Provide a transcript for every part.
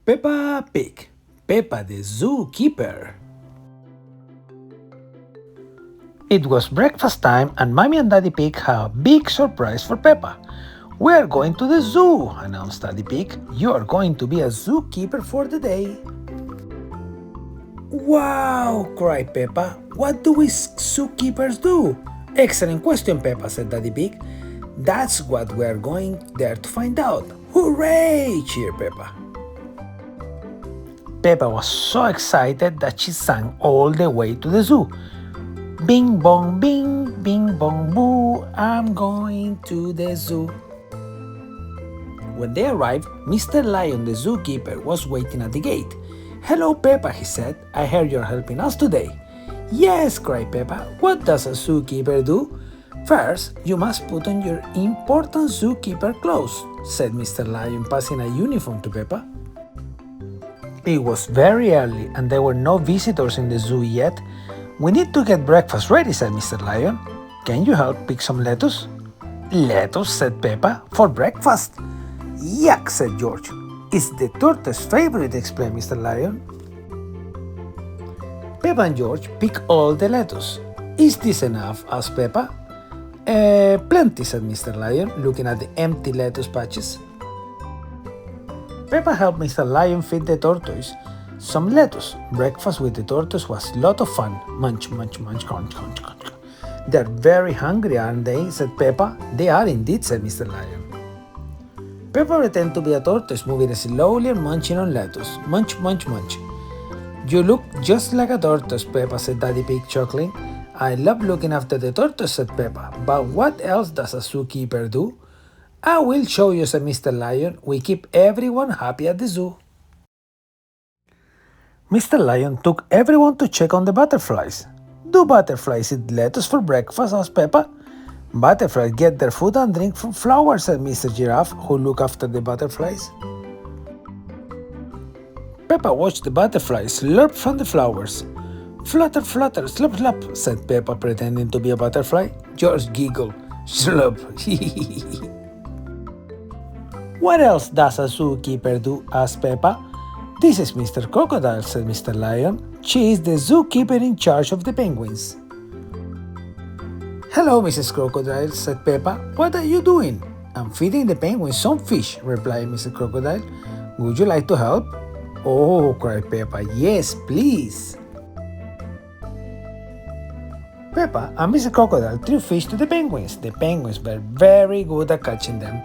Peppa Pig, Peppa the Zookeeper. It was breakfast time and Mommy and Daddy Pig have a big surprise for Peppa. We are going to the zoo, announced Daddy Pig. You are going to be a zookeeper for the day. Wow, cried Peppa. What do we zookeepers do? Excellent question, Peppa, said Daddy Pig. That's what we are going there to find out. Hooray! Cheered Peppa. Peppa was so excited that she sang all the way to the zoo. Bing bong bing, bing bong boo, I'm going to the zoo. When they arrived, Mr. Lion, the zookeeper, was waiting at the gate. Hello, Peppa, he said. I heard you're helping us today. Yes, cried Peppa. What does a zookeeper do? First, you must put on your important zookeeper clothes, said Mr. Lion, passing a uniform to Peppa. It was very early and there were no visitors in the zoo yet. We need to get breakfast ready, said Mr. Lion. Can you help pick some lettuce? Lettuce, said Peppa, for breakfast. Yuck, said George. It's the tortoise's favorite, explained Mr. Lion. Peppa and George pick all the lettuce. Is this enough? asked Peppa. Plenty, said Mr. Lion, looking at the empty lettuce patches. Peppa helped Mr. Lion feed the tortoise some lettuce. Breakfast with the tortoise was a lot of fun. Munch, munch, munch, crunch, crunch, crunch. They're very hungry, aren't they? said Peppa. They are indeed, said Mr. Lion. Peppa pretended to be a tortoise, moving slowly and munching on lettuce. Munch, munch, munch. You look just like a tortoise, Peppa, said Daddy Pig, chuckling. I love looking after the tortoise, said Peppa. But what else does a zookeeper do? I will show you, said Mr. Lion. We keep everyone happy at the zoo. Mr. Lion took everyone to check on the butterflies. Do butterflies eat lettuce for breakfast? asked Peppa. Butterflies get their food and drink from flowers, said Mr. Giraffe, who looked after the butterflies. Peppa watched the butterflies slurp from the flowers. Flutter, flutter, slurp, slurp, said Peppa, pretending to be a butterfly. George giggled. Slurp. What else does a zookeeper do? asked Peppa. This is Mr. Crocodile, said Mr. Lion. She is the zookeeper in charge of the penguins. Hello, Mrs. Crocodile, said Peppa. What are you doing? I'm feeding the penguins some fish, replied Mr. Crocodile. Would you like to help? Oh, cried Peppa. Yes, please. Peppa and Mr. Crocodile threw fish to the penguins. The penguins were very good at catching them.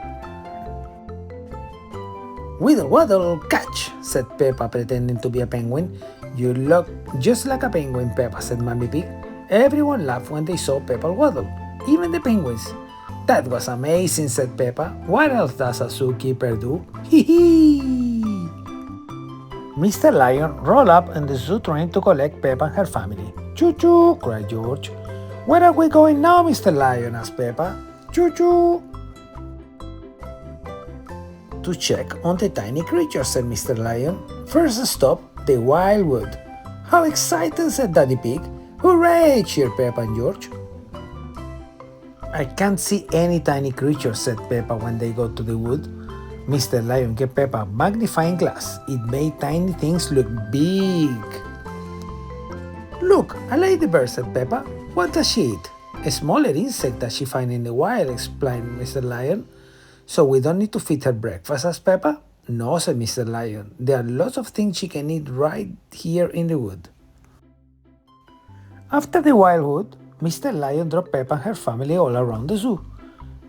Whittle waddle catch, said Peppa, pretending to be a penguin. You look just like a penguin, Peppa, said Mommy Pig. Everyone laughed when they saw Peppa waddle, even the penguins. That was amazing, said Peppa. What else does a zookeeper do? Hee hee! Mr. Lion rolled up in the zoo train to collect Peppa and her family. Choo-choo, cried George. Where are we going now, Mr. Lion? asked Peppa. Choo-choo! To check on the tiny creatures, said Mr. Lion. First stop, the Wildwood. How exciting, said Daddy Pig. Hooray, cheered Peppa and George. I can't see any tiny creatures, said Peppa when they got to the wood. Mr. Lion gave Peppa a magnifying glass. It made tiny things look big. Look, a ladybird, said Peppa. What does she eat? A smaller insect that she finds in the wild, explained Mr. Lion. So we don't need to feed her breakfast, asked Peppa. No, said Mr. Lion. There are lots of things she can eat right here in the wood. After the Wildwood, Mr. Lion dropped Peppa and her family all around the zoo.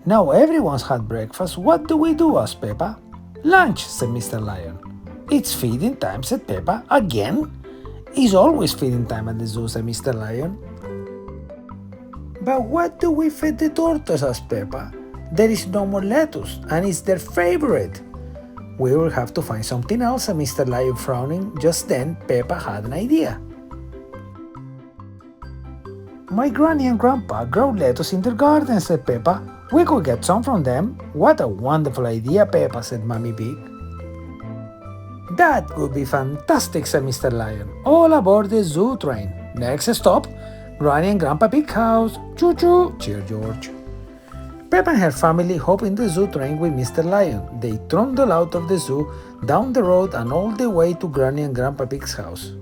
Now everyone's had breakfast. What do we do? asked Peppa. Lunch, said Mr. Lion. It's feeding time, said Peppa. Again? It's always feeding time at the zoo, said Mr. Lion. But what do we feed the tortoise? asked Peppa. There is no more lettuce, and it's their favorite. We will have to find something else, said Mr. Lion, frowning. Just then, Peppa had an idea. My granny and grandpa grow lettuce in their garden, said Peppa. We could get some from them. What a wonderful idea, Peppa, said Mommy Pig. That would be fantastic, said Mr. Lion. All aboard the zoo train. Next stop, Granny and Grandpa Pig house. Choo-choo, cheered George. Peppa and her family hop in the zoo train with Mr. Lion. They trundle out of the zoo, down the road and all the way to Granny and Grandpa Pig's house.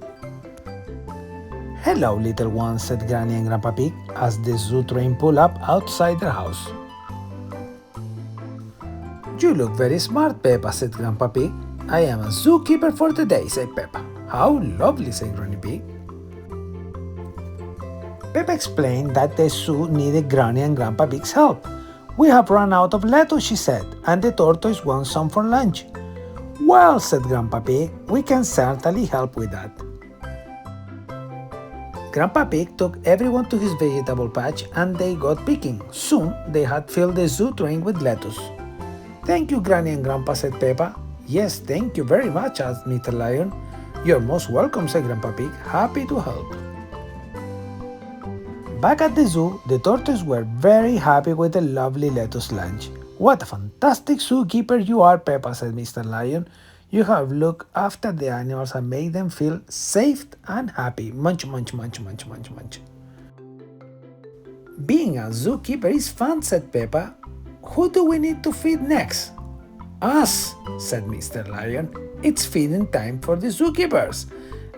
"Hello, little one," said Granny and Grandpa Pig as the zoo train pulled up outside their house. "You look very smart, Peppa," said Grandpa Pig. "I am a zookeeper for the day," said Peppa. "How lovely," said Granny Pig. Peppa explained that the zoo needed Granny and Grandpa Pig's help. "We have run out of lettuce," she said, "and the tortoise wants some for lunch." "Well," said Grandpa Pig, "we can certainly help with that." Grandpa Pig took everyone to his vegetable patch and they got picking. Soon they had filled the zoo train with lettuce. "Thank you, Granny and Grandpa," said Peppa. "Yes, thank you very much," asked Mr. Lion. "You're most welcome," said Grandpa Pig, happy to help. Back at the zoo, the tortoises were very happy with the lovely lettuce lunch. "What a fantastic zookeeper you are, Peppa," said Mr. Lion. "You have looked after the animals and made them feel safe and happy. Munch, munch, munch, munch, munch, munch." "Being a zookeeper is fun," said Peppa. "Who do we need to feed next?" "Us," said Mr. Lion. "It's feeding time for the zookeepers.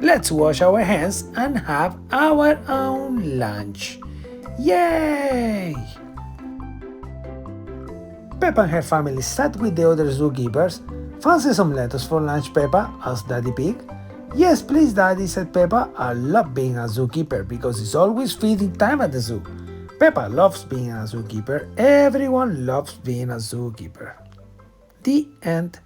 Let's wash our hands and have our own lunch. Yay!" Peppa and her family sat with the other zookeepers. "Fancy some lettuce for lunch, Peppa?" asked Daddy Pig. "Yes, please, Daddy," said Peppa. "I love being a zookeeper because it's always feeding time at the zoo." Peppa loves being a zookeeper. Everyone loves being a zookeeper. The end.